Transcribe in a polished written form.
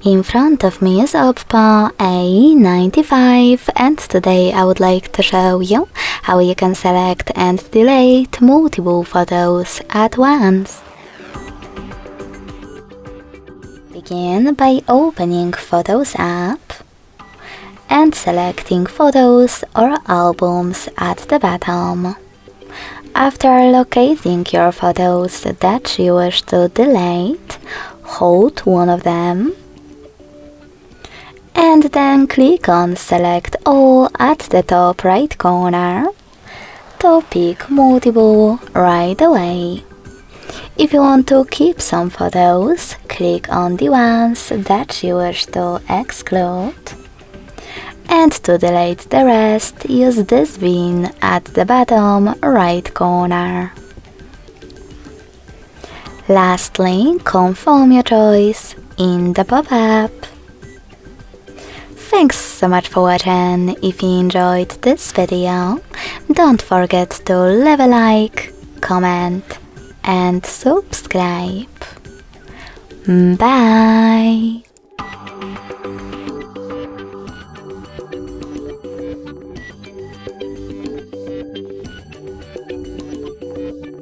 In front of me is Oppo A95 and today I would like to show you how you can select and delete multiple photos at once. Begin by opening Photos app and selecting Photos or Albums at the bottom. After locating your photos that you wish to delete, hold one of them and then click on Select All at the top right corner to pick multiple right away. If you want to keep some photos, click on the ones that you wish to exclude. And to delete the rest, use this bin at the bottom right corner. Lastly, confirm your choice in the pop-up. Thanks so much for watching. If you enjoyed this video, don't forget to leave a like, comment and subscribe. Bye!